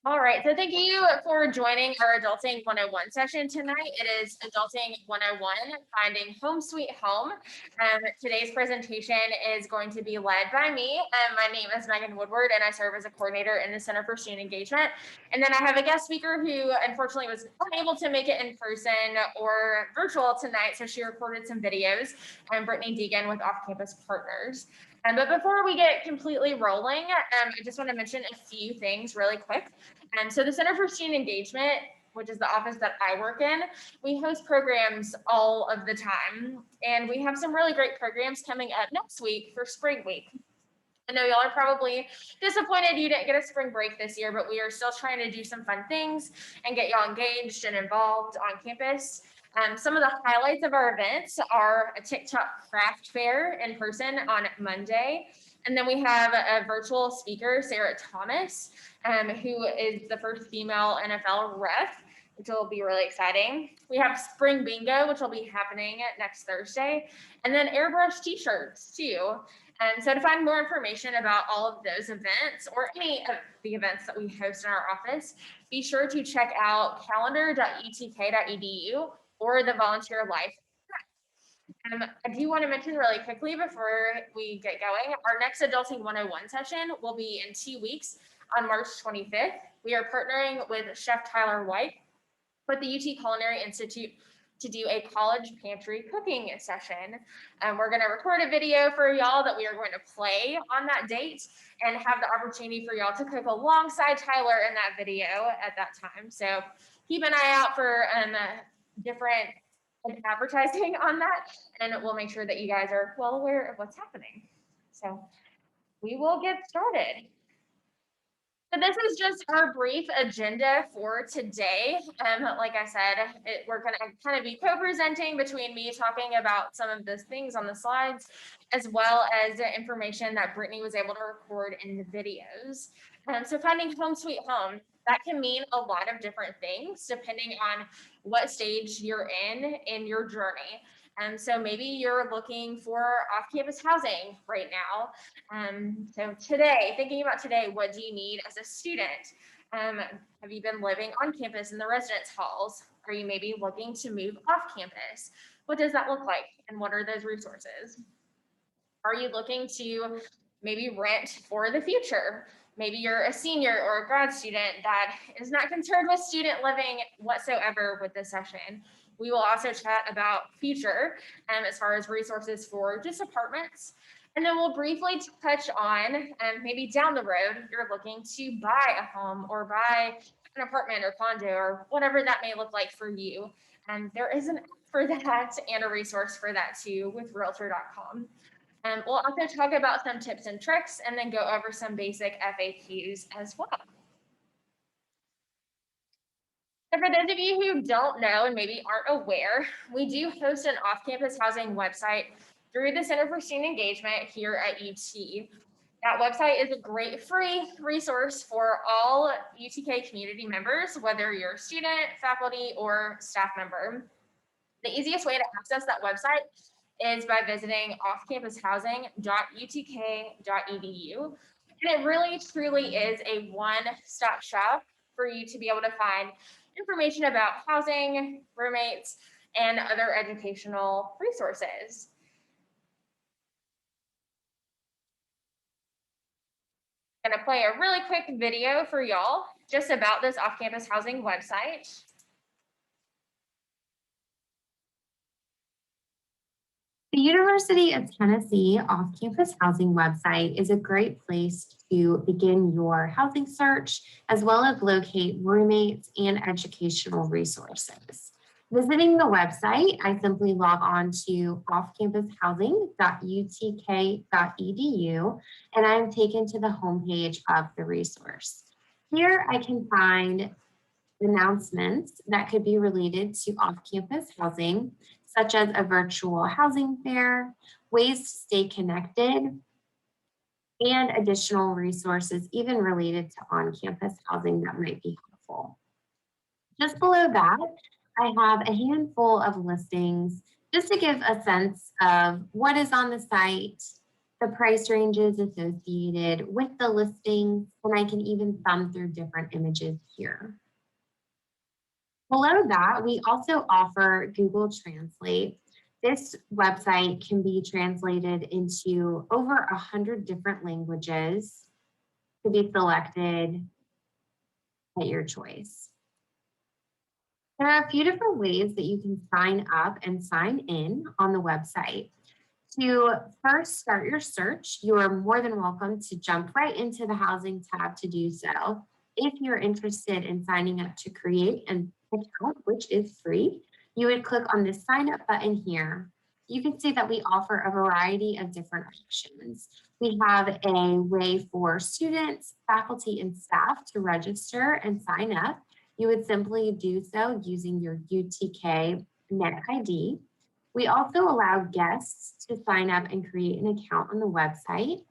All right, so thank you for joining our Adulting 101 session tonight. It is Adulting 101, Finding Home Sweet Home. Today's presentation is going to be led by me. My name is Megan Woodward, and I serve as a coordinator in the Center for Student Engagement. And then I have a guest speaker who unfortunately was unable to make it in person or virtual tonight, so she recorded some videos. I'm Brittany Deegan with Off Campus Partners. But before we get completely rolling, I just want to mention a few things really quick. So the Center for Student Engagement, which is the office that I work in, we host programs all of the time. And we have some really great programs coming up next week for Spring Week. I know y'all are probably disappointed you didn't get a spring break this year, but we are still trying to do some fun things and get y'all engaged and involved on campus. Some of the highlights of our events are a TikTok craft fair in person on Monday. And then we have a virtual speaker, Sarah Thomas, who is the first female NFL ref, which will be really exciting. We have Spring Bingo, which will be happening next Thursday, and then airbrush t-shirts too. And so to find more information about all of those events or any of the events that we host in our office, be sure to check out calendar.utk.edu or the Volunteer Life. I do want to mention really quickly before we get going, our next Adulting 101 session will be in 2 weeks on March 25th. We are partnering with Chef Tyler White with the UT Culinary Institute to do a college pantry cooking session. We're going to record a video for y'all that we are going to play on that date and have the opportunity for y'all to cook alongside Tyler in that video at that time. So keep an eye out for different advertising on that, and we'll make sure that you guys are well aware of what's happening. So we will get started. So this is just our brief agenda for today. Like I said, we're going to kind of be co-presenting between me talking about some of those things on the slides, as well as the information that Brittany was able to record in the videos. So finding home sweet home, that can mean a lot of different things depending on what stage you're in your journey. So maybe you're looking for off-campus housing right now. So today, thinking about today, what do you need as a student? Have you been living on campus in the residence halls? Are you maybe looking to move off campus? What does that look like? And what are those resources? Are you looking to maybe rent for the future? Maybe you're a senior or a grad student that is not concerned with student living whatsoever with this session. We will also chat about future as far as resources for just apartments. And then we'll briefly touch on maybe down the road, you're looking to buy a home or buy an apartment or condo or whatever that may look like for you. And there is an app for that and a resource for that too with realtor.com. We'll also talk about some tips and tricks and then go over some basic FAQs as well. And for those of you who don't know and maybe aren't aware, we do host an off-campus housing website through the Center for Student Engagement here at UT. That website is a great free resource for all UTK community members, whether you're a student, faculty, or staff member. The easiest way to access that website is by visiting offcampushousing.utk.edu. And it really truly is a one-stop shop for you to be able to find information about housing, roommates, and other educational resources. I'm going to play a really quick video for y'all just about this off-campus housing website. The University of Tennessee off-campus housing website is a great place to begin your housing search, as well as locate roommates and educational resources. Visiting the website, I simply log on to offcampushousing.utk.edu, and I'm taken to the homepage of the resource. Here I can find announcements that could be related to off-campus housing, such as a virtual housing fair, ways to stay connected, and additional resources, even related to on-campus housing that might be helpful. Just below that, I have a handful of listings just to give a sense of what is on the site, the price ranges associated with the listings, and I can even thumb through different images here. Below that, we also offer Google Translate. This website can be translated into over 100 different languages to be selected at your choice. There are a few different ways that you can sign up and sign in on the website. To first start your search, you are more than welcome to jump right into the housing tab to do so. If you're interested in signing up to create an account, which is free, you would click on the sign up button here. You can see that we offer a variety of different options. We have a way for students, faculty, and staff to register and sign up. You would simply do so using your UTK Net ID. We also allow guests to sign up and create an account on the website,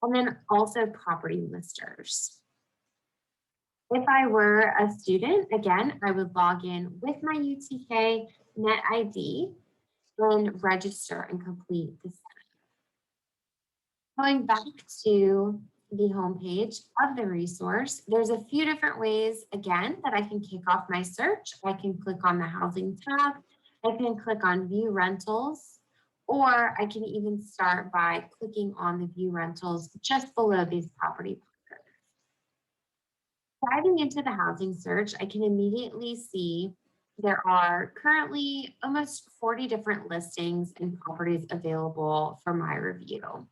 and then also property listers. If I were a student, again, I would log in with my UTK Net ID and register and complete the setup. Going back to the homepage of the resource, there's a few different ways, again, that I can kick off my search. I can click on the housing tab. I can click on view rentals, or I can even start by clicking on the view rentals just below these property markers. Diving into the housing search, I can immediately see there are currently almost 40 different listings and properties available for my review.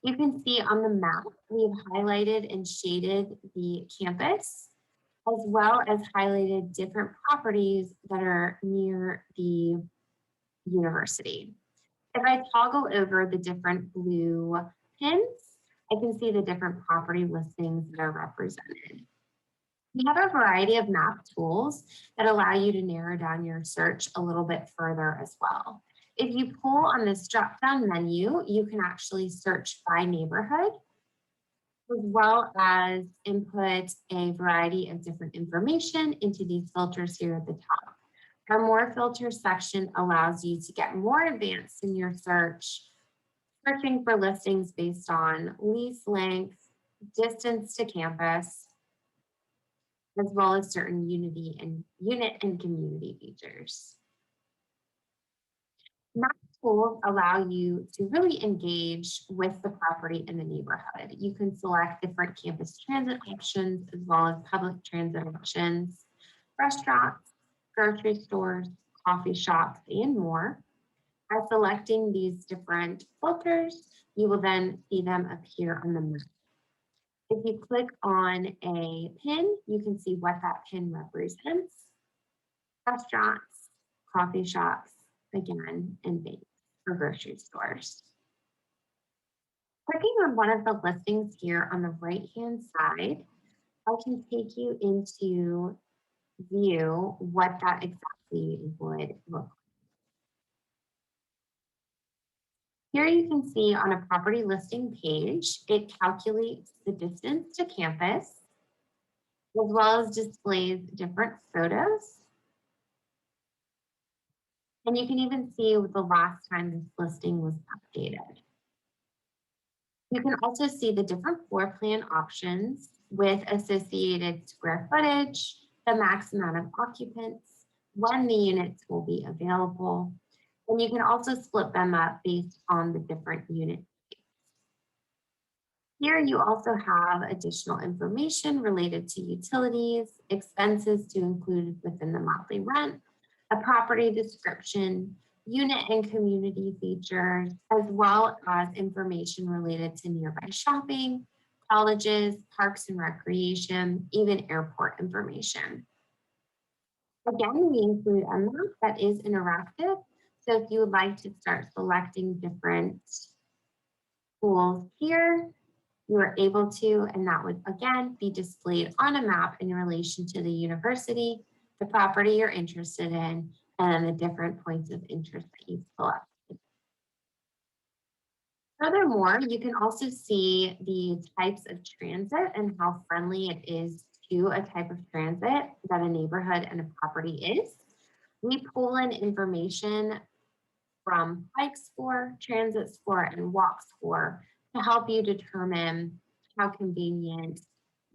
You can see on the map, we've highlighted and shaded the campus, as well as highlighted different properties that are near the university. If I toggle over the different blue pins, I can see the different property listings that are represented. We have a variety of map tools that allow you to narrow down your search a little bit further as well. If you pull on this drop-down menu, you can actually search by neighborhood, as well as input a variety of different information into these filters here at the top. Our more filters section allows you to get more advanced in your search, searching for listings based on lease length, distance to campus, as well as certain unit and community features. Map tools allow you to really engage with the property in the neighborhood. You can select different campus transit options as well as public transit options, restaurants, grocery stores, coffee shops, and more. By selecting these different filters, you will then see them appear on the map. If you click on a pin, you can see what that pin represents. Restaurants, coffee shops, again, and banks or grocery stores. Clicking on one of the listings here on the right-hand side, I can take you into view what that exactly would look like. Here you can see on a property listing page, it calculates the distance to campus, as well as displays different photos. And you can even see the last time this listing was updated. You can also see the different floor plan options with associated square footage, the max amount of occupants, when the units will be available, and you can also split them up based on the different unit types. Here you also have additional information related to utilities, expenses to include within the monthly rent, a property description, unit and community features, as well as information related to nearby shopping, colleges, parks and recreation, even airport information. Again, we include a map that is interactive. So if you would like to start selecting different schools here, you are able to, and that would again be displayed on a map in relation to the university, the property you're interested in, and the different points of interest that you've selected. Furthermore, you can also see the types of transit and how friendly it is to a type of transit that a neighborhood and a property is. We pull in information from bike score, transit score, and walk score to help you determine how convenient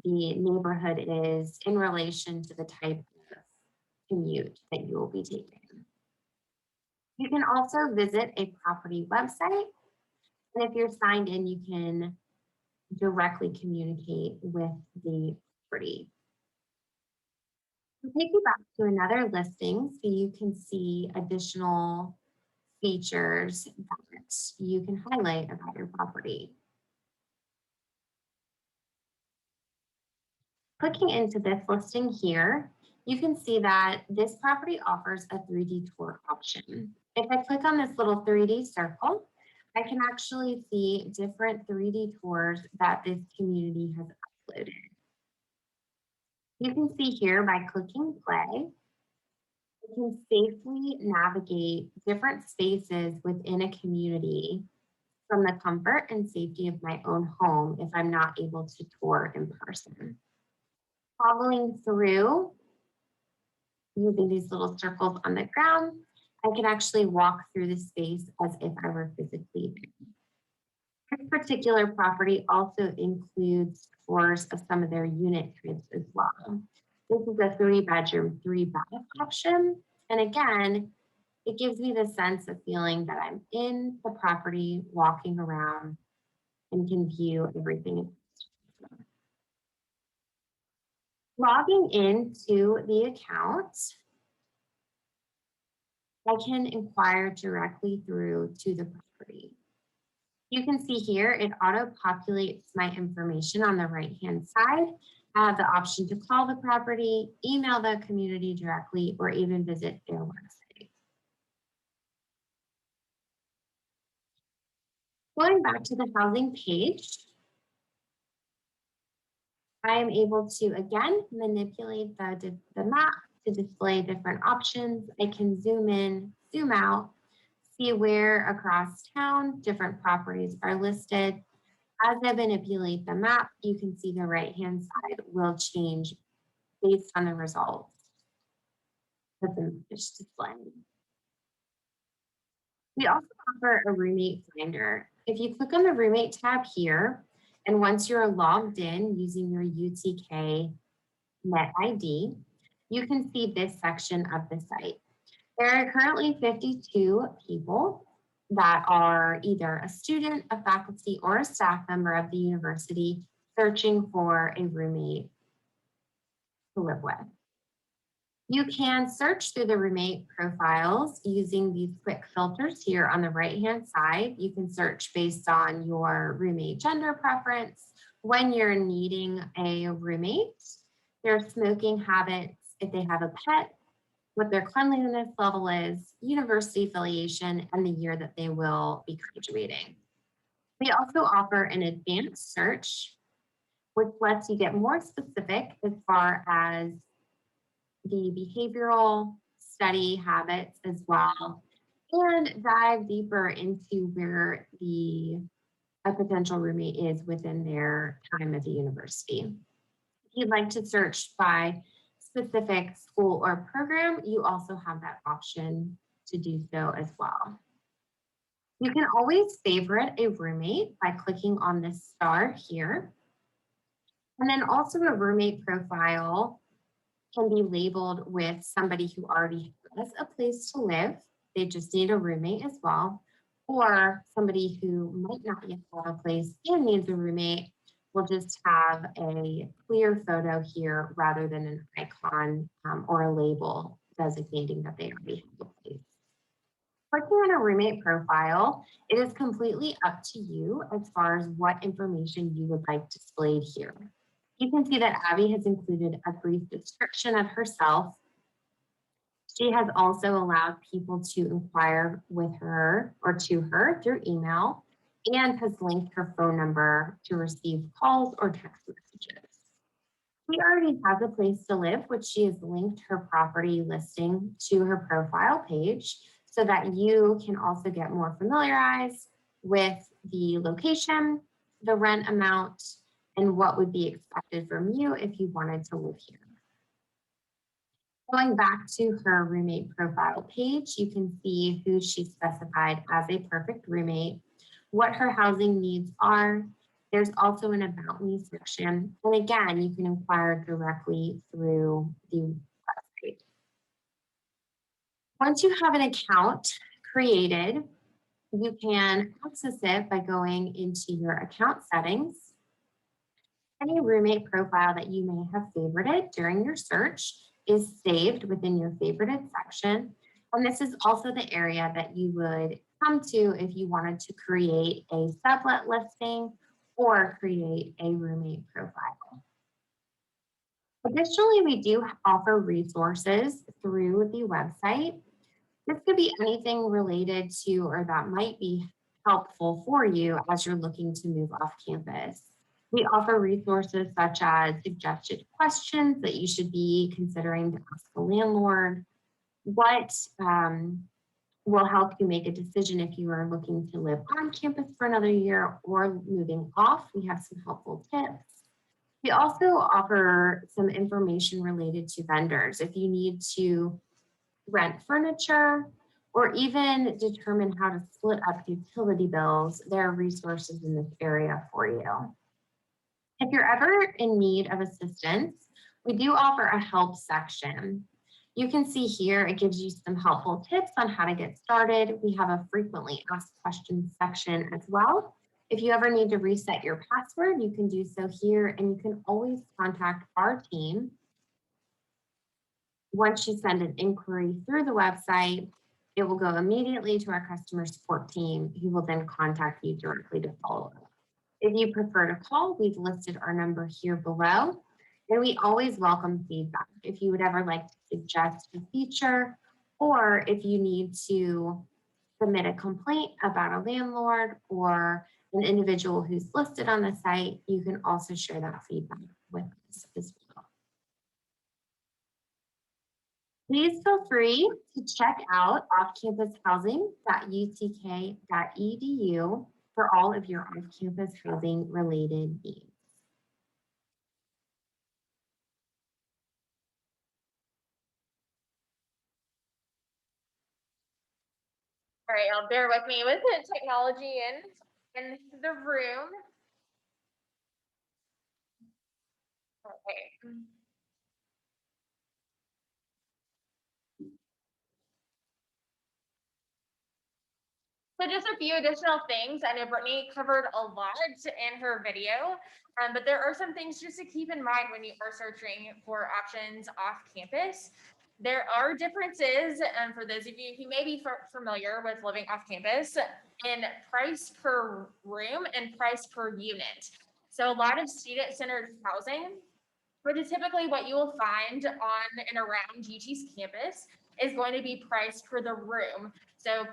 the neighborhood is in relation to the type of commute that you will be taking. You can also visit a property website, and if you're signed in, you can directly communicate with the property. I'll take you back to another listing so you can see additional features that you can highlight about your property. Clicking into this listing here, you can see that this property offers a 3D tour option. If I click on this little 3D circle, I can actually see different 3D tours that this community has uploaded. You can see here by clicking play, I can safely navigate different spaces within a community from the comfort and safety of my own home if I'm not able to tour in person. Following through using these little circles on the ground, I can actually walk through the space as if I were physically there. This particular property also includes tours of some of their unit types as well. This is a 3-bedroom, 3-bath option. And again, it gives me the sense of feeling that I'm in the property, walking around, and can view everything. Logging into the account, I can inquire directly through to the property. You can see here, it auto-populates my information on the right-hand side. I have the option to call the property, email the community directly, or even visit their website. Going back to the housing page, I am able to, again, manipulate the map to display different options. I can zoom in, zoom out, see where across town different properties are listed. As I manipulate the map, you can see the right-hand side will change based on the results of the image displaying. We also offer a roommate finder. If you click on the roommate tab here, and once you're logged in using your UTK Net ID, you can see this section of the site. There are currently 52 people that are either a student, a faculty, or a staff member of the university searching for a roommate to live with. You can search through the roommate profiles using these quick filters here on the right-hand side. You can search based on your roommate gender preference, when you're needing a roommate, their smoking habits, if they have a pet, what their cleanliness level is, university affiliation, and the year that they will be graduating. We also offer an advanced search, which lets you get more specific as far as the behavioral study habits as well, and dive deeper into where a potential roommate is within their time at the university. If you'd like to search by specific school or program, you also have that option to do so as well. You can always favorite a roommate by clicking on this star here. And then also a roommate profile can be labeled with somebody who already has a place to live. They just need a roommate as well. Or somebody who might not yet have a place and needs a roommate will just have a clear photo here rather than an icon or a label designating that they already have a place. Clicking on a roommate profile, it is completely up to you as far as what information you would like displayed here. You can see that Abby has included a brief description of herself. She has also allowed people to inquire with her or to her through email and has linked her phone number to receive calls or text messages. She already has a place to live, which she has linked her property listing to her profile page so that you can also get more familiarized with the location, the rent amount, and what would be expected from you if you wanted to live here. Going back to her roommate profile page, you can see who she specified as a perfect roommate, what her housing needs are. There's also an About Me section. And again, you can inquire directly through the website. Once you have an account created, you can access it by going into your account settings. Any roommate profile that you may have favorited during your search is saved within your favorited section. And this is also the area that you would come to if you wanted to create a sublet listing or create a roommate profile. Additionally, we do offer resources through the website. This could be anything related to or that might be helpful for you as you're looking to move off campus. We offer resources such as suggested questions that you should be considering to ask the landlord, what will help you make a decision if you are looking to live on campus for another year or moving off. We have some helpful tips. We also offer some information related to vendors. If you need to rent furniture, or even determine how to split up utility bills, there are resources in this area for you. If you're ever in need of assistance, we do offer a help section. You can see here, it gives you some helpful tips on how to get started. We have a frequently asked questions section as well. If you ever need to reset your password, you can do so here, and you can always contact our team. Once you send an inquiry through the website, it will go immediately to our customer support team, who will then contact you directly to follow up. If you prefer to call, we've listed our number here below, and we always welcome feedback. If you would ever like to suggest a feature, or if you need to submit a complaint about a landlord or an individual who's listed on the site, you can also share that feedback with us as well. Please feel free to check out offcampushousing.utk.edu for all of your off-campus housing related needs. All right, y'all bear with me with the technology in the room. Okay. So just a few additional things. I know Brittany covered a lot in her video, but there are some things just to keep in mind when you are searching for options off campus. There are differences, and for those of you who may be familiar with living off campus, in price per room and price per unit. So a lot of student-centered housing, which is typically what you will find on and around UT's campus, is going to be priced for the room. So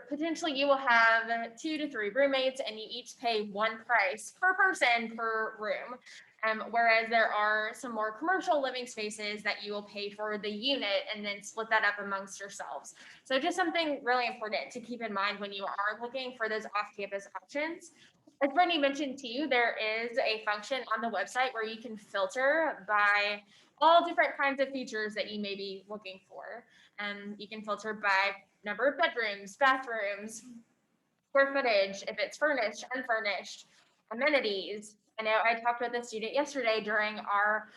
potentially you will have 2 to 3 roommates, and you each pay one price per person per room. Whereas there are some more commercial living spaces that you will pay for the unit and then split that up amongst yourselves. So just something really important to keep in mind when you are looking for those off-campus options. As Brittany mentioned too, there is a function on the website where you can filter by all different kinds of features that you may be looking for. And you can filter by number of bedrooms, bathrooms, square footage, if it's furnished, unfurnished, amenities. I know I talked with a student yesterday during our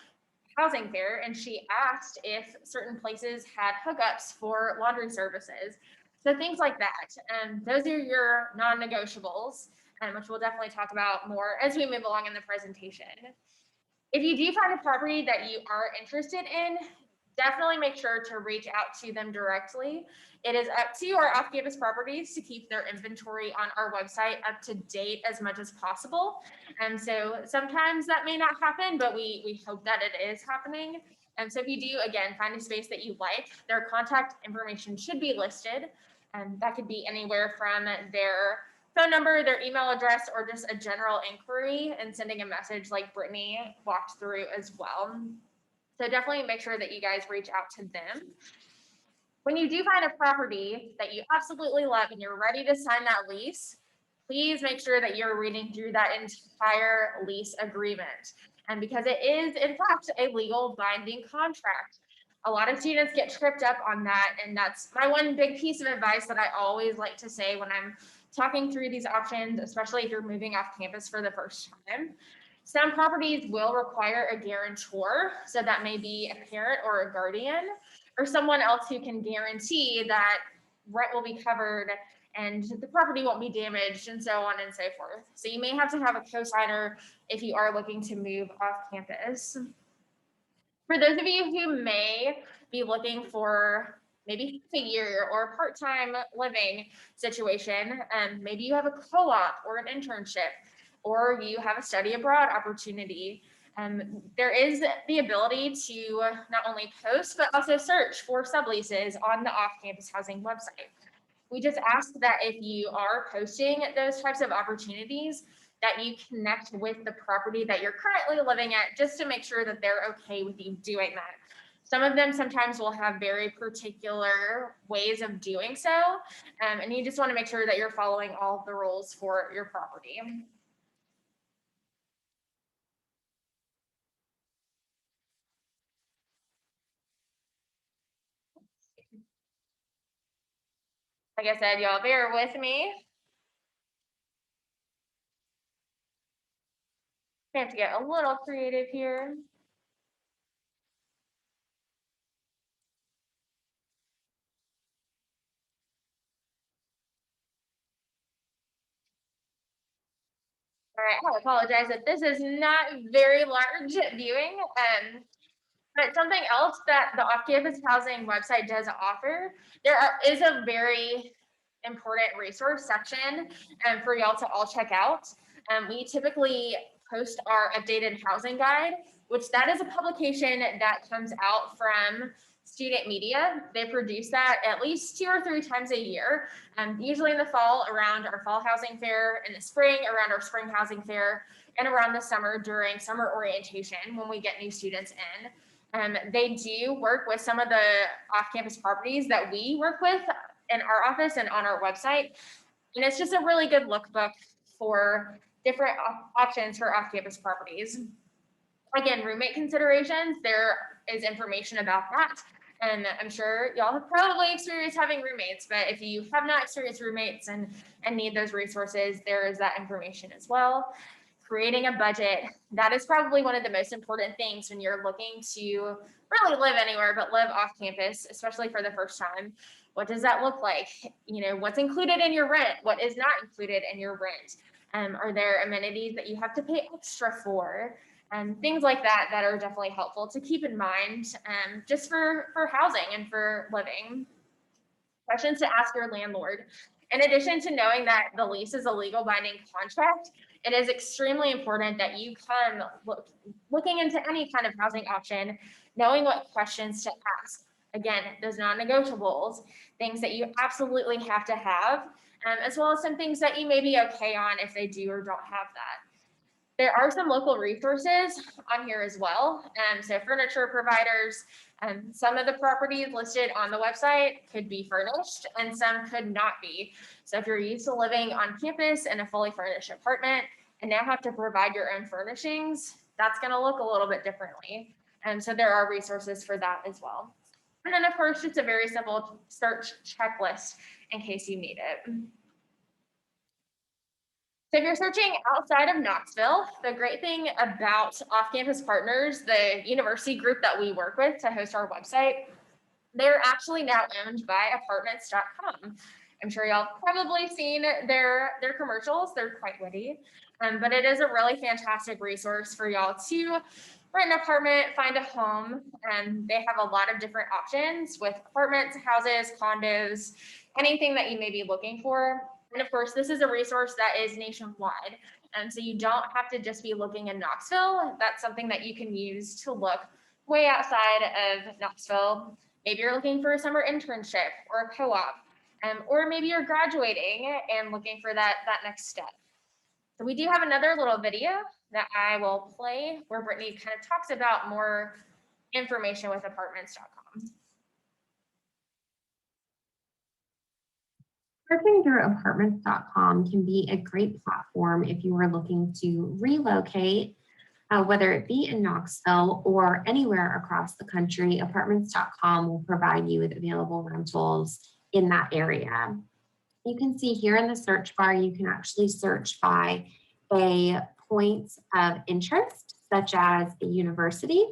housing fair, and she asked if certain places had hookups for laundry services. So things like that. And those are your non-negotiables, which we'll definitely talk about more as we move along in the presentation. If you do find a property that you are interested in, definitely make sure to reach out to them directly. It is up to our off-campus properties to keep their inventory on our website up to date as much as possible. And so sometimes that may not happen, but we hope that it is happening. And so if you do, again, find a space that you like, their contact information should be listed. And that could be anywhere from their phone number, their email address, or just a general inquiry and sending a message like Brittany walked through as well. So definitely make sure that you guys reach out to them. When you do find a property that you absolutely love and you're ready to sign that lease, please make sure that you're reading through that entire lease agreement. And because it is, in fact, a legal binding contract. A lot of students get tripped up on that, and that's my one big piece of advice that I always like to say when I'm talking through these options, especially if you're moving off campus for the first time. Some properties will require a guarantor, so that may be a parent or a guardian or someone else who can guarantee that rent will be covered and the property won't be damaged and so on and so forth. So you may have to have a cosigner if you are looking to move off campus. For those of you who may be looking for maybe half a year or a part-time living situation, maybe you have a co-op or an internship, or you have a study abroad opportunity. There is the ability to not only post, but also search for subleases on the off-campus housing website. We just ask that if you are posting those types of opportunities, that you connect with the property that you're currently living at, just to make sure that they're okay with you doing that. Some of them sometimes will have very particular ways of doing so, and you just want to make sure that you're following all of the rules for your property. Like I said, y'all bear with me. I have to get a little creative here. All right, I apologize that this is not very large viewing. But something else that the off-campus housing website does offer, is a very important resource section for y'all to all check out. We typically post our updated housing guide, which that is a publication that comes out from student media. They produce that at least 2 or 3 times a year, usually in the fall around our fall housing fair, in the spring around our spring housing fair, and around the summer during summer orientation when we get new students in. They do work with some of the off-campus properties that we work with in our office and on our website. And it's just a really good lookbook for different options for off-campus properties. Again, roommate considerations, there is information about that. And I'm sure y'all have probably experienced having roommates, but if you have not experienced roommates and need those resources, there is that information as well. Creating a budget, that is probably one of the most important things when you're looking to really live anywhere but live off campus, especially for the first time. What does that look like? You know, what's included in your rent? What is not included in your rent? Are there amenities that you have to pay extra for? And things like that that are definitely helpful to keep in mind just for housing and for living. Questions to ask your landlord. In addition to knowing that the lease is a legal binding contract, it is extremely important that you come looking into any kind of housing option, knowing what questions to ask. Again, those non-negotiables, things that you absolutely have to have, as well as some things that you may be okay on if they do or don't have that. There are some local resources on here as well. So furniture providers, some of the properties listed on the website could be furnished and some could not be. So if you're used to living on campus in a fully furnished apartment and now have to provide your own furnishings, that's going to look a little bit differently. And so there are resources for that as well. And then of course, just a very simple search checklist in case you need it. So if you're searching outside of Knoxville, the great thing about off-campus partners, the university group that we work with to host our website, they're actually now owned by apartments.com. I'm sure y'all probably seen their commercials. They're quite witty, but it is a really fantastic resource for y'all to rent an apartment, find a home, and they have a lot of different options with apartments, houses, condos, anything that you may be looking for. And of course, this is a resource that is nationwide. And so you don't have to just be looking in Knoxville. That's something that you can use to look way outside of Knoxville. Maybe you're looking for a summer internship or a co-op, or maybe you're graduating and looking for that next step. So we do have another little video that I will play where Brittany kind of talks about more information with apartments.com. Searching through apartments.com can be a great platform if you are looking to relocate Whether it be in Knoxville or anywhere across the country, apartments.com will provide you with available rentals in that area. You can see here in the search bar, you can actually search by a point of interest, such as a university.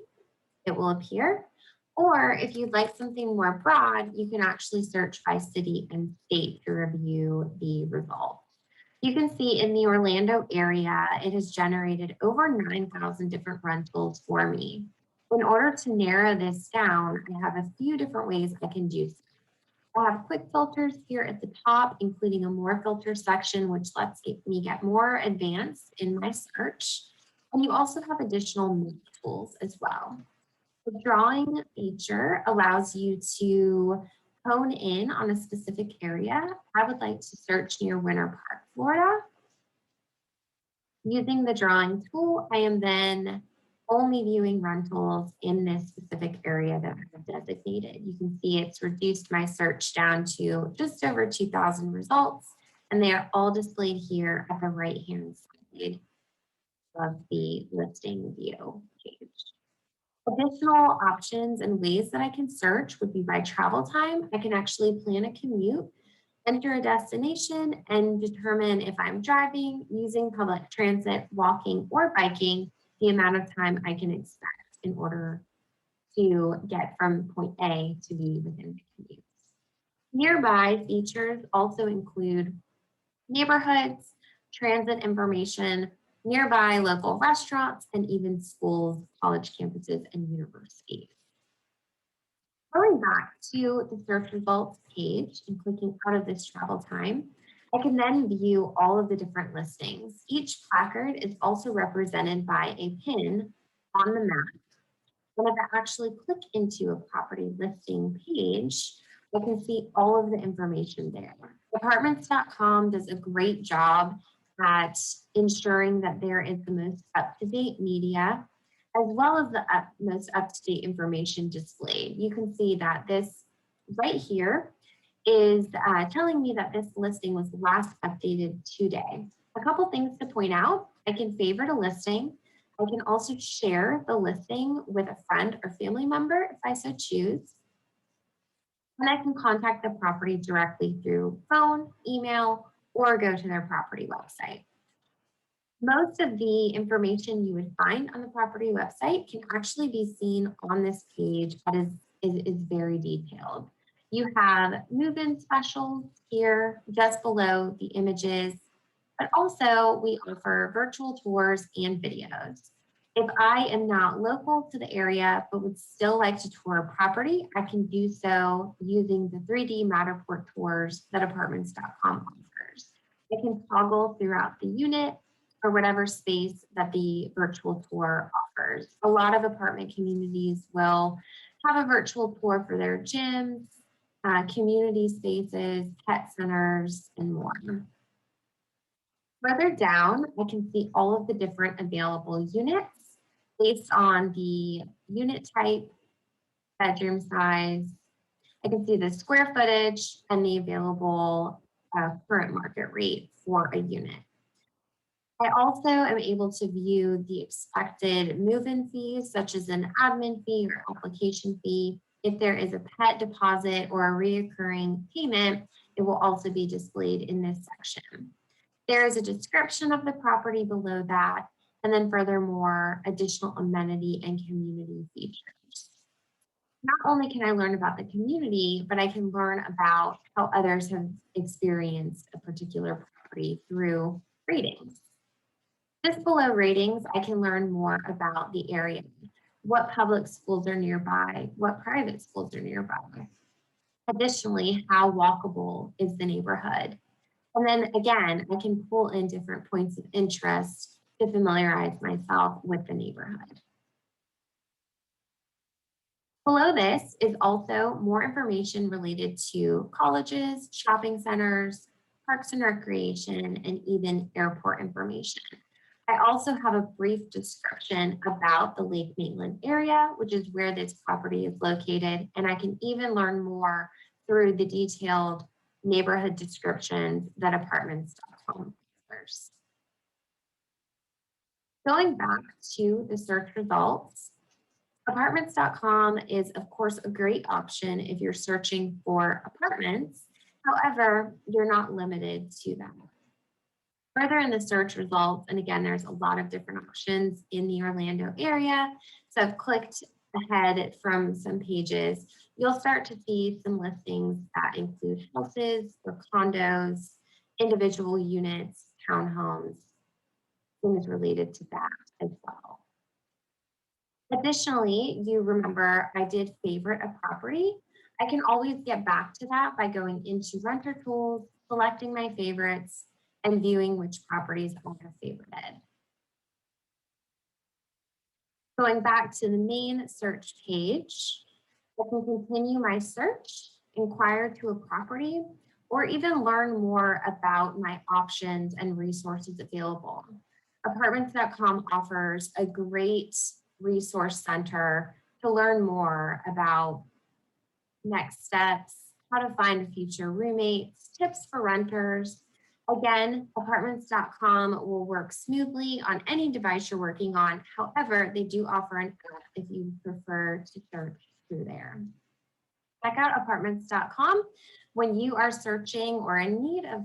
It will appear. Or if you'd like something more broad, you can actually search by city and state to review the results. You can see in the Orlando area, it has generated over 9,000 different rentals for me. In order to narrow this down, I have a few different ways I can do so. I have quick filters here at the top, including a more filter section, which lets me get more advanced in my search. And you also have additional move tools as well. The drawing feature allows you to hone in on a specific area. I would like to search near Winter Park, Florida. Using the drawing tool, I am then only viewing rentals in this specific area that I have designated. You can see it's reduced my search down to just over 2,000 results, and they are all displayed here at the right-hand side of the listing view page. Additional options and ways that I can search would be by travel time. I can actually plan a commute, enter a destination, and determine if I'm driving, using public transit, walking, or biking, the amount of time I can expect in order to get from point A to B within the commute. Nearby features also include neighborhoods, transit information, nearby local restaurants, and even schools, college campuses, and universities. Going back to the search results page and clicking out of this travel time, I can then view all of the different listings. Each placard is also represented by a pin on the map. And if I actually click into a property listing page, I can see all of the information there. Apartments.com does a great job at ensuring that there is the most up-to-date media, as well as the most up-to-date information displayed. You can see that this right here is telling me that this listing was last updated today. A couple things to point out: I can favorite a listing. I can also share the listing with a friend or family member if I so choose. And I can contact the property directly through phone, email, or go to their property website. Most of the information you would find on the property website can actually be seen on this page that is very detailed. You have move-in specials here just below the images, but also we offer virtual tours and videos. If I am not local to the area, but would still like to tour a property, I can do so using the 3D Matterport tours that apartments.com offers. I can toggle throughout the unit or whatever space that the virtual tour offers. A lot of apartment communities will have a virtual tour for their gyms, community spaces, pet centers, and more. Further down, I can see all of the different available units based on the unit type, bedroom size. I can see the square footage and the available current market rate for a unit. I also am able to view the expected move-in fees, such as an admin fee or application fee. If there is a pet deposit or a reoccurring payment, it will also be displayed in this section. There is a description of the property below that, and then furthermore, additional amenity and community features. Not only can I learn about the community, but I can learn about how others have experienced a particular property through ratings. Just below ratings, I can learn more about the area, what public schools are nearby, what private schools are nearby. Additionally, how walkable is the neighborhood? And then again, I can pull in different points of interest to familiarize myself with the neighborhood. Below this is also more information related to colleges, shopping centers, parks and recreation, and even airport information. I also have a brief description about the Lake Maitland area, which is where this property is located, and I can even learn more through the detailed neighborhood descriptions that apartments.com offers. Going back to the search results, apartments.com is, of course, a great option if you're searching for apartments. However, you're not limited to that. Further in the search results, and again, there's a lot of different options in the Orlando area. So I've clicked ahead from some pages. You'll start to see some listings that include houses or condos, individual units, townhomes, things related to that as well. Additionally, you remember I did favorite a property. I can always get back to that by going into renter tools, selecting my favorites, and viewing which properties I have favorited. Going back to the main search page, I can continue my search, inquire to a property, or even learn more about my options and resources available. Apartments.com offers a great resource center to learn more about next steps, how to find future roommates, tips for renters. Again, apartments.com will work smoothly on any device you're working on. However, they do offer an app if you prefer to search through there. Check out apartments.com when you are searching or in need of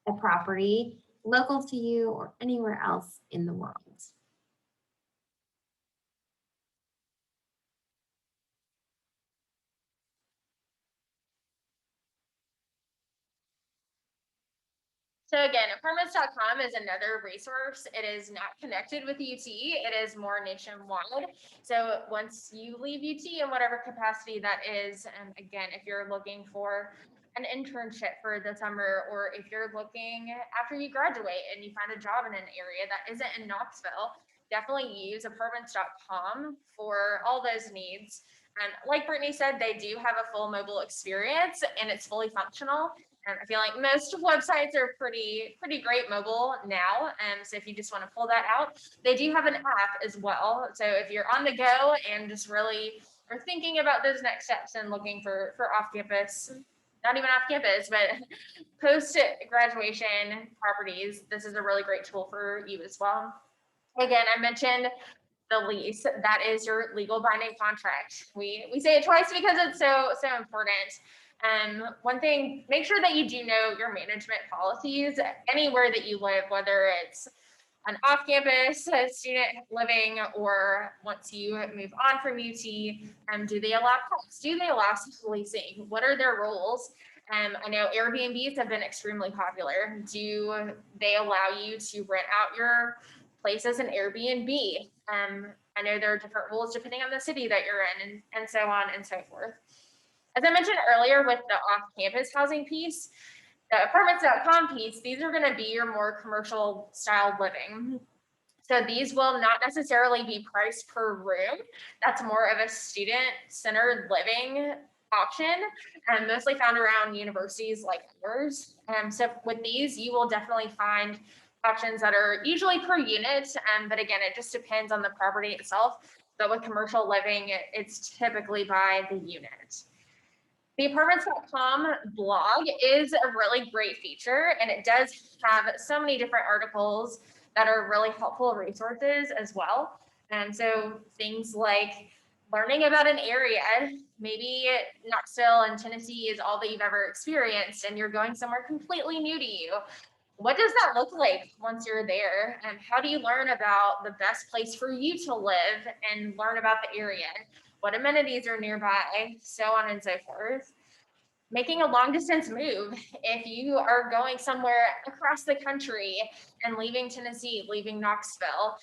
a property local to you or anywhere else in the world. So again, apartments.com is another resource. It is not connected with UT. It is more nationwide. So once you leave UT in whatever capacity that is, and again, if you're looking for an internship for the summer, or if you're looking after you graduate and you find a job in an area that isn't in Knoxville, definitely use apartments.com for all those needs. And like Brittany said, they do have a full mobile experience and it's fully functional. And I feel like most websites are pretty great mobile now. So if you just want to pull that out, they do have an app as well. So if you're on the go and just really are thinking about those next steps and looking for off campus, not even off campus, but post graduation properties, this is a really great tool for you as well. Again, I mentioned the lease. That is your legal binding contract. We say it twice because it's so important. One thing, make sure that you do know your management policies anywhere that you live, whether it's an off-campus student living or once you move on from UT. Do they allow pets? Do they allow leasing? What are their rules? I know Airbnbs have been extremely popular. Do they allow you to rent out your place as an Airbnb? I know there are different rules depending on the city that you're in and so on and so forth. As I mentioned earlier with the off-campus housing piece, the apartments.com piece, these are going to be your more commercial style living. So these will not necessarily be priced per room. That's more of a student-centered living option, and mostly found around universities like ours. So with these, you will definitely find options that are usually per unit, but again, it just depends on the property itself. But with commercial living, it's typically by the unit. The apartments.com blog is a really great feature, and it does have so many different articles that are really helpful resources as well. And so things like learning about an area, maybe Knoxville and Tennessee is all that you've ever experienced, and you're going somewhere completely new to you. What does that look like once you're there? And how do you learn about the best place for you to live and learn about the area? What amenities are nearby, so on and so forth. Making a long distance move. If you are going somewhere across the country and leaving Tennessee, leaving Knoxville,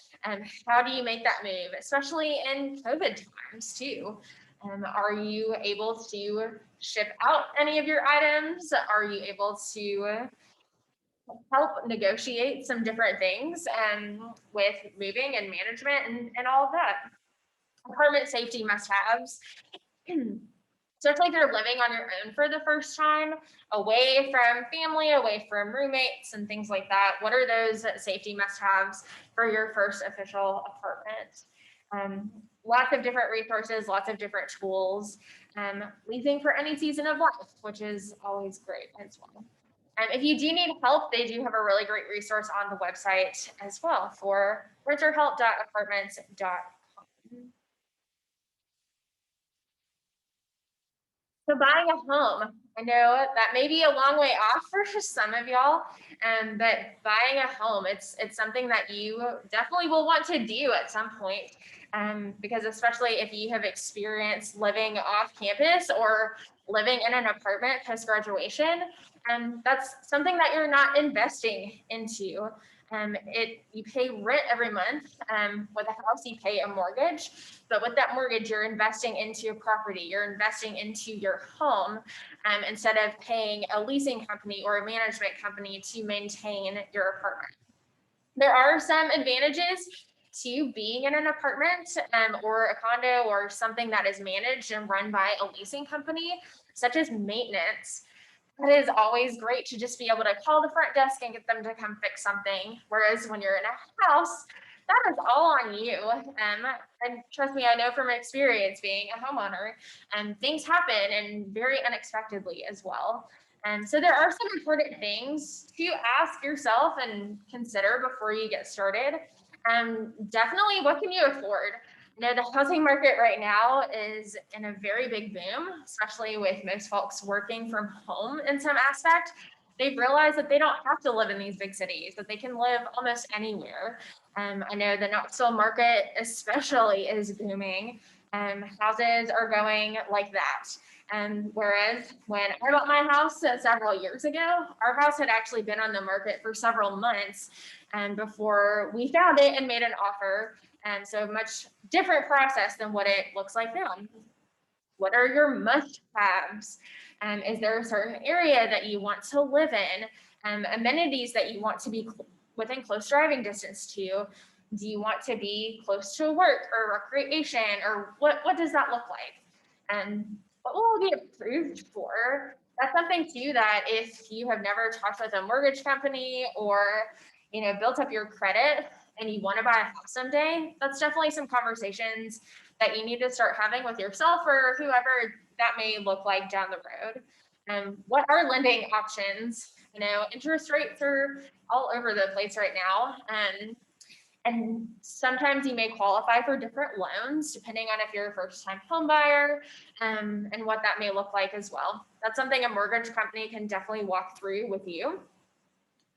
how do you make that move, especially in COVID times too? Are you able to ship out any of your items? Are you able to help negotiate some different things with moving and management and all of that? Apartment safety must-haves. Especially if you're living on your own for the first time, away from family, away from roommates and things like that. What are those safety must-haves for your first official apartment? Lots of different resources, lots of different tools. Leasing for any season of life, which is always great as well. If you do need help, they do have a really great resource on the website as well for renterhelp.apartments.com. So buying a home, I know that may be a long way off for some of y'all, but buying a home, it's something that you definitely will want to do at some point, because especially if you have experienced living off campus or living in an apartment post graduation, that's something that you're not investing into. You pay rent every month. With a house, you pay a mortgage, but with that mortgage, you're investing into your property. You're investing into your home, instead of paying a leasing company or a management company to maintain your apartment. There are some advantages to being in an apartment, or a condo or something that is managed and run by a leasing company, such as maintenance. It is always great to just be able to call the front desk and get them to come fix something. Whereas when you're in a house, that is all on you. And trust me, I know from experience being a homeowner, things happen and very unexpectedly as well. And so there are some important things to ask yourself and consider before you get started. Definitely, what can you afford? The housing market right now is in a very big boom, especially with most folks working from home in some aspect. They've realized that they don't have to live in these big cities, that they can live almost anywhere. I know the Knoxville market especially is booming. Houses are going like that. Whereas when I bought my house several years ago, our house had actually been on the market for several months before we found it and made an offer. And so much different process than what it looks like now. What are your must-haves? Is there a certain area that you want to live in? Amenities that you want to be within close driving distance to? Do you want to be close to work or recreation, or what does that look like? And what will it be approved for? That's something too that if you have never talked with a mortgage company or built up your credit and you want to buy a house someday, that's definitely some conversations that you need to start having with yourself or whoever that may look like down the road. What are lending options? Interest rates are all over the place right now. And sometimes you may qualify for different loans depending on if you're a first-time home buyer, and what that may look like as well. That's something a mortgage company can definitely walk through with you.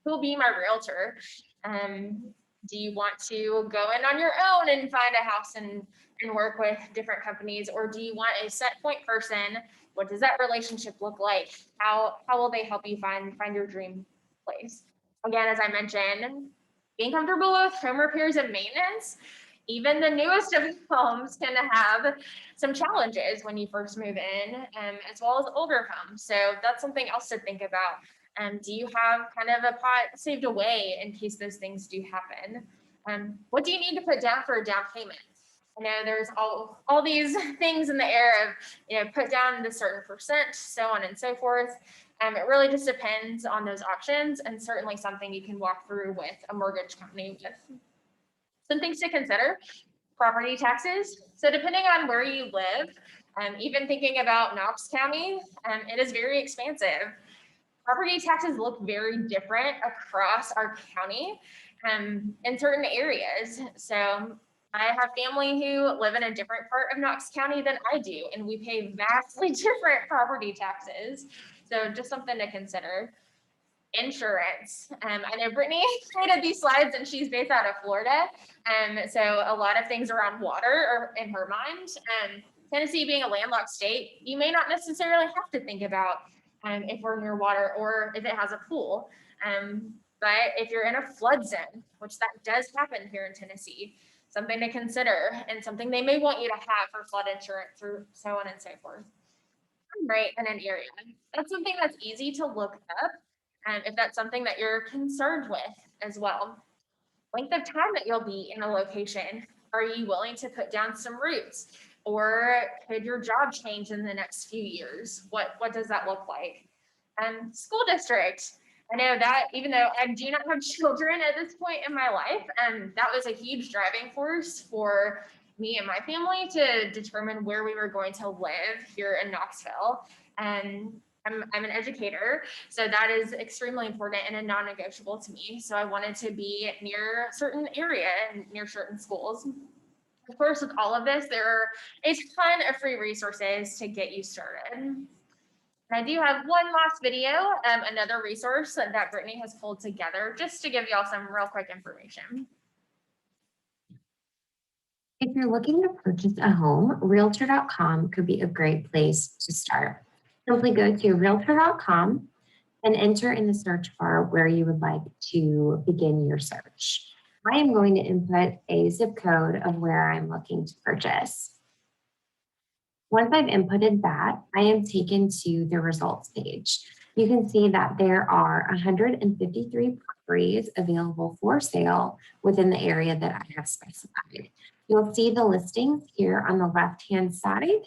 Who will be my realtor? Do you want to go in on your own and find a house and work with different companies, or do you want a set point person? What does that relationship look like? How will they help you find your dream place? Again, as I mentioned, being comfortable with home repairs and maintenance, even the newest of homes can have some challenges when you first move in, as well as older homes. So that's something else to think about. Do you have kind of a pot saved away in case those things do happen? What do you need to put down for a down payment? There's all these things in the air of, put down a certain percent, so on and so forth. It really just depends on those options, and certainly something you can walk through with a mortgage company with. Some things to consider: property taxes. So depending on where you live, even thinking about Knox County, it is very expansive. Property taxes look very different across our county, in certain areas. So I have family who live in a different part of Knox County than I do, and we pay vastly different property taxes. So just something to consider. Insurance. I know Brittany created these slides and she's based out of Florida. So a lot of things around water are in her mind. Tennessee being a landlocked state, you may not necessarily have to think about if we're near water or if it has a pool. But if you're in a flood zone, which that does happen here in Tennessee, something to consider and something they may want you to have for flood insurance or so on and so forth. Right, in an area. That's something that's easy to look up, if that's something that you're concerned with as well. Length of time that you'll be in a location. Are you willing to put down some roots? Or could your job change in the next few years? What does that look like? School district. I know that even though I do not have children at this point in my life, that was a huge driving force for me and my family to determine where we were going to live here in Knoxville. And I'm an educator, so that is extremely important and a non-negotiable to me. So I wanted to be near a certain area and near certain schools. Of course, with all of this, there are a ton of free resources to get you started. And I do have one last video, another resource that Brittany has pulled together just to give y'all some real quick information. If you're looking to purchase a home, Realtor.com could be a great place to start. Simply go to Realtor.com and enter in the search bar where you would like to begin your search. I am going to input a zip code of where I'm looking to purchase. Once I've inputted that, I am taken to the results page. You can see that there are 153 properties available for sale within the area that I have specified. You'll see the listings here on the left-hand side,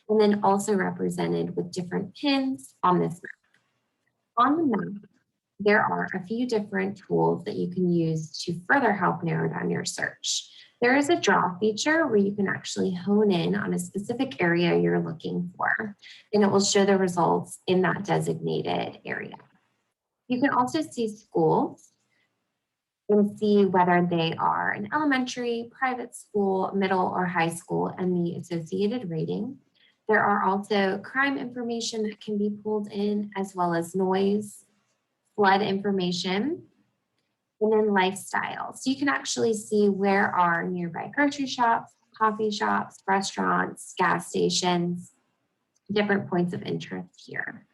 and then also represented with different pins on this map. On the map, there are a few different tools that you can use to further help narrow down your search. There is a draw feature where you can actually hone in on a specific area you're looking for, and it will show the results in that designated area. You can also see schools and see whether they are an elementary, private school, middle, or high school, and the associated rating. There are also crime information that can be pulled in, as well as noise, flood information, and then lifestyle. So you can actually see where are nearby grocery shops, coffee shops, restaurants, gas stations, different points of interest here.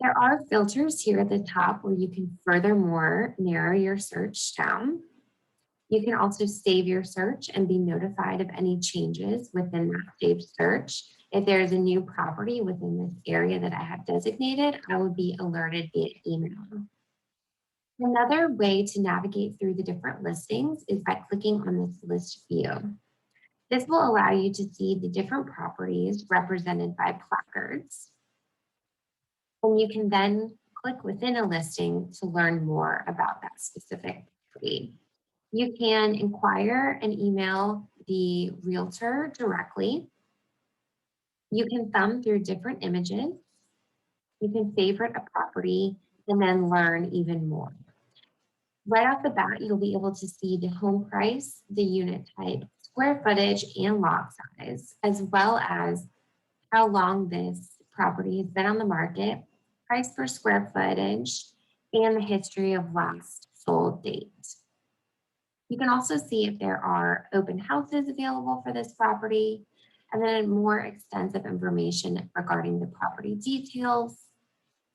There are filters here at the top where you can furthermore narrow your search down. You can also save your search and be notified of any changes within that saved search. If there is a new property within this area that I have designated, I will be alerted via email. Another way to navigate through the different listings is by clicking on this list view. This will allow you to see the different properties represented by placards. And you can then click within a listing to learn more about that specific property. You can inquire and email the realtor directly. You can thumb through different images. You can favorite a property and then learn even more. Right off the bat, you'll be able to see the home price, the unit type, square footage, and lot size, as well as how long this property has been on the market, price per square footage, and the history of last sold date. You can also see if there are open houses available for this property, and then more extensive information regarding the property details,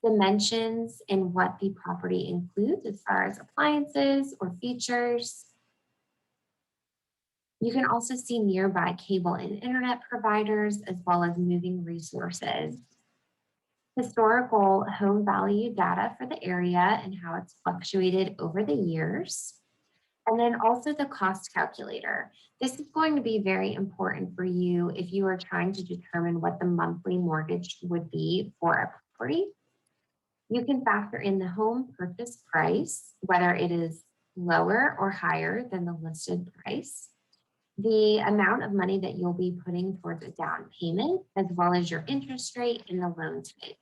dimensions, and what the property includes as far as appliances or features. You can also see nearby cable and internet providers, as well as moving resources, historical home value data for the area and how it's fluctuated over the years, and then also the cost calculator. This is going to be very important for you if you are trying to determine what the monthly mortgage would be for a property. You can factor in the home purchase price, whether it is lower or higher than the listed price, the amount of money that you'll be putting towards a down payment, as well as your interest rate and the loan type.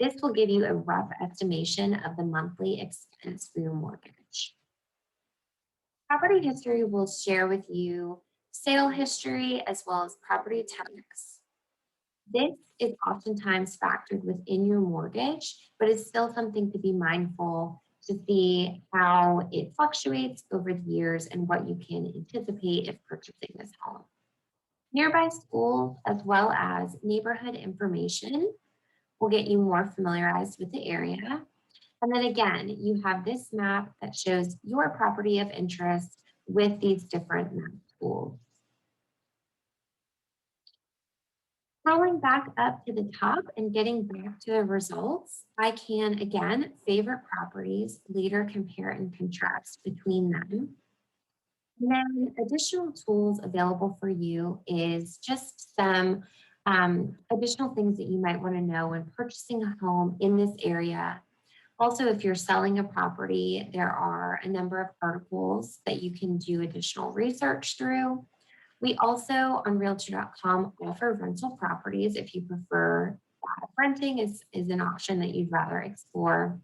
This will give you a rough estimation of the monthly expense for your mortgage. Property history will share with you sale history as well as property tax. This is oftentimes factored within your mortgage, but it's still something to be mindful to see how it fluctuates over the years and what you can anticipate if purchasing this home. Nearby schools, as well as neighborhood information, will get you more familiarized with the area. And then again, you have this map that shows your property of interest with these different map tools. Scrolling back up to the top and getting back to the results, I can again favorite properties, later compare and contrast between them. And then additional tools available for you is just some additional things that you might want to know when purchasing a home in this area. Also, if you're selling a property, there are a number of articles that you can do additional research through. We also on Realtor.com offer rental properties if you prefer renting is an option that you'd rather explore.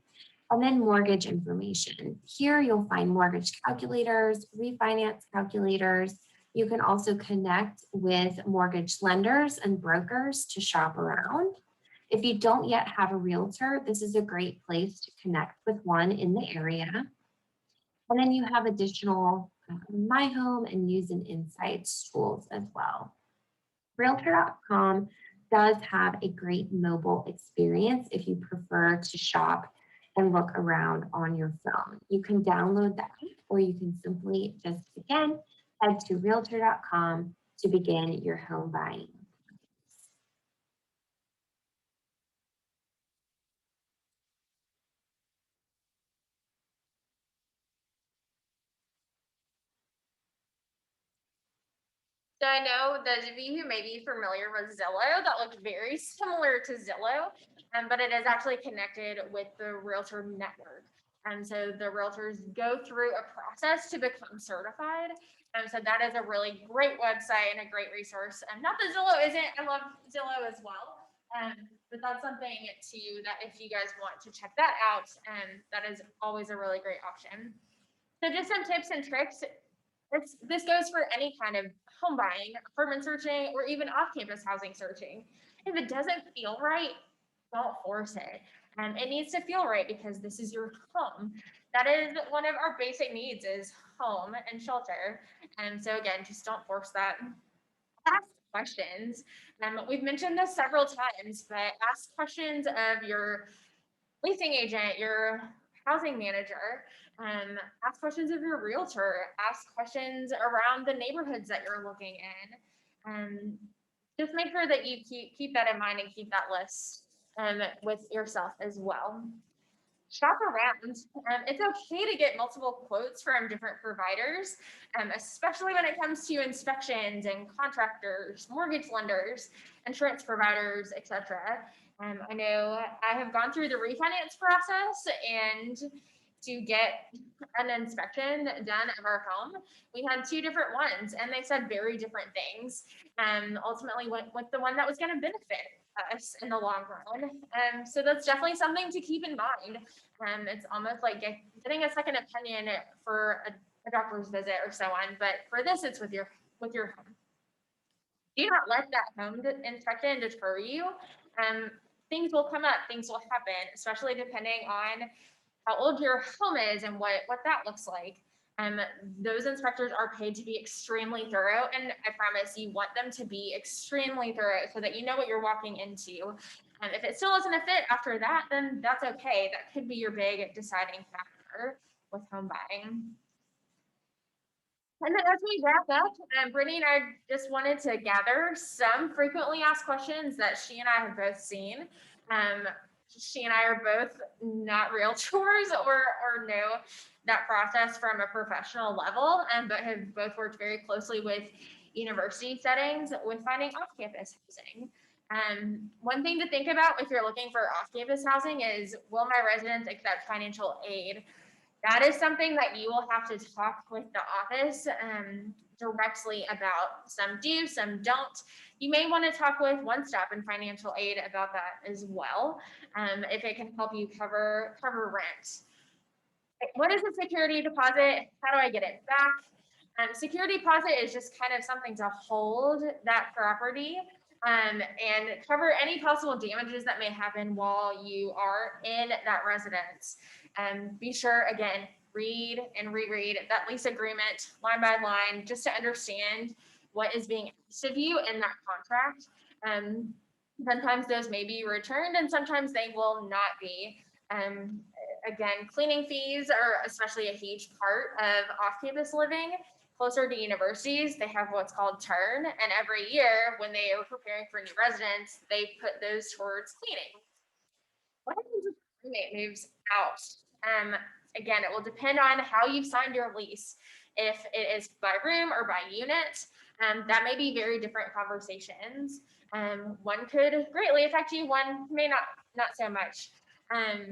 And then mortgage information. Here you'll find mortgage calculators, refinance calculators. You can also connect with mortgage lenders and brokers to shop around. If you don't yet have a realtor, this is a great place to connect with one in the area. And then you have additional My Home and News and Insights tools as well. Realtor.com does have a great mobile experience if you prefer to shop and look around on your phone. You can download the app or you can simply just, again, head to realtor.com to begin your home buying. So I know those of you who may be familiar with Zillow, that looked very similar to Zillow, but it is actually connected with the Realtor network. And so the realtors go through a process to become certified. And so that is a really great website and a great resource. And not that Zillow isn't, I love Zillow as well. But that's something too that if you guys want to check that out, that is always a really great option. So just some tips and tricks. This goes for any kind of home buying, apartment searching, or even off-campus housing searching. If it doesn't feel right, don't force it. It needs to feel right because this is your home. That is one of our basic needs is home and shelter. And so again, just don't force that. Ask questions. We've mentioned this several times, but ask questions of your leasing agent, your housing manager, ask questions of your realtor, ask questions around the neighborhoods that you're looking in. Just make sure that you keep that in mind and keep that list with yourself as well. Shop around. It's okay to get multiple quotes from different providers, especially when it comes to inspections and contractors, mortgage lenders, insurance providers, etc. I know I have gone through the refinance process, and to get an inspection done of our home, we had two different ones, and they said very different things. Ultimately went with the one that was going to benefit us in the long run. So that's definitely something to keep in mind. It's almost like getting a second opinion for a doctor's visit or so on, but for this, it's with your home. Do not let that home inspection deter you. Things will come up, things will happen, especially depending on how old your home is and what that looks like. Those inspectors are paid to be extremely thorough, and I promise you want them to be extremely thorough so that you know what you're walking into. If it still isn't a fit after that, then that's okay. That could be your big deciding factor with home buying. And then as we wrap up, Brittany and I just wanted to gather some frequently asked questions that she and I have both seen. She and I are both not realtors or know that process from a professional level, but have both worked very closely with university settings with finding off-campus housing. One thing to think about if you're looking for off-campus housing is, will my residents accept financial aid? That is something that you will have to talk with the office directly about. Some do, some don't. You may want to talk with One Stop and financial aid about that as well, if it can help you cover rent. What is a security deposit? How do I get it back? Security deposit is just kind of something to hold that property and cover any possible damages that may happen while you are in that residence. Be sure, again, read and reread that lease agreement line by line just to understand what is being asked of you in that contract. Sometimes those may be returned and sometimes they will not be. Again, cleaning fees are especially a huge part of off-campus living. Closer to universities, they have what's called turn, and every year when they are preparing for new residents, they put those towards cleaning. What happens if a roommate moves out? Again, it will depend on how you've signed your lease. If it is by room or by unit, that may be very different conversations. One could greatly affect you, one may not so much.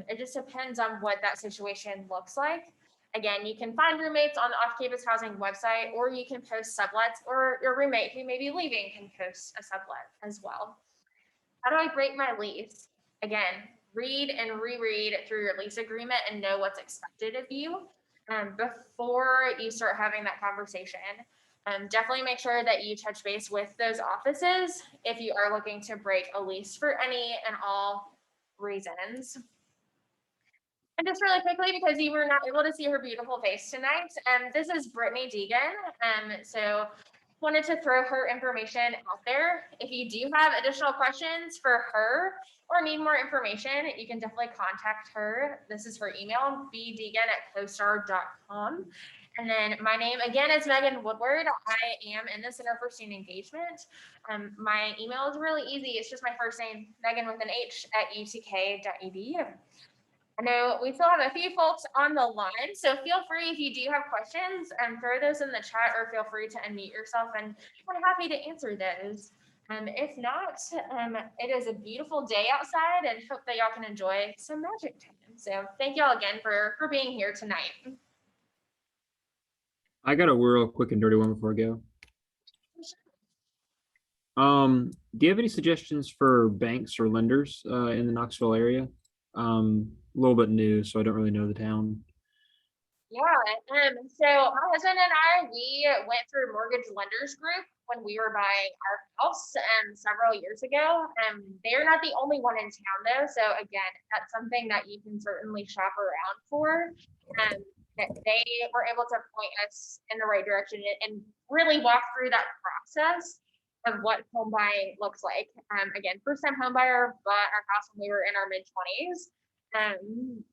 It just depends on what that situation looks like. Again, you can find roommates on the off-campus housing website, or you can post sublets, or your roommate who may be leaving can post a sublet as well. How do I break my lease? Again, read and reread through your lease agreement and know what's expected of you before you start having that conversation. Definitely make sure that you touch base with those offices if you are looking to break a lease for any and all reasons. And just really quickly, because you were not able to see her beautiful face tonight, this is Brittany Deegan. So wanted to throw her information out there. If you do have additional questions for her or need more information, you can definitely contact her. This is her email, bdeegan@costar.com. And then my name again is Megan Woodward. I am in the Center for Student Engagement. My email is really easy. It's just my first name, Megan with an H @utk.edu. I know we still have a few folks on the line, so feel free if you do have questions and throw those in the chat, or feel free to unmute yourself, and we're happy to answer those. If not, it is a beautiful day outside, and hope that y'all can enjoy some magic time. So thank y'all again for being here tonight. I got a real quick and dirty one before I go. Do you have any suggestions for banks or lenders in the Knoxville area? A little bit new, so I don't really know the town. Yeah, so my husband and I, we went through Mortgage Lenders Group when we were buying our house several years ago. They're not the only one in town though, so again, that's something that you can certainly shop around for. That they were able to point us in the right direction and really walk through that process of what home buying looks like. Again, first-time home buyer, bought our house when we were in our mid-20s.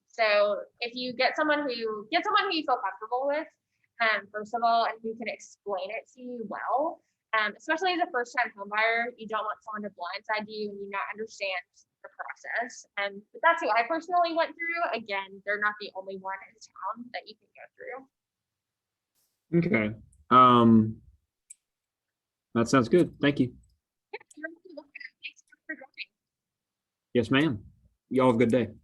So if you get someone who you feel comfortable with, first of all, and who can explain it to you well, especially as a first-time home buyer, you don't want someone to blindside you and you not understand the process. But that's who I personally went through. Again, they're not the only one in town that you can go through. Okay. That sounds good. Thank you. Yeah, you're welcome. Thanks for joining. Yes, ma'am. Y'all have a good day.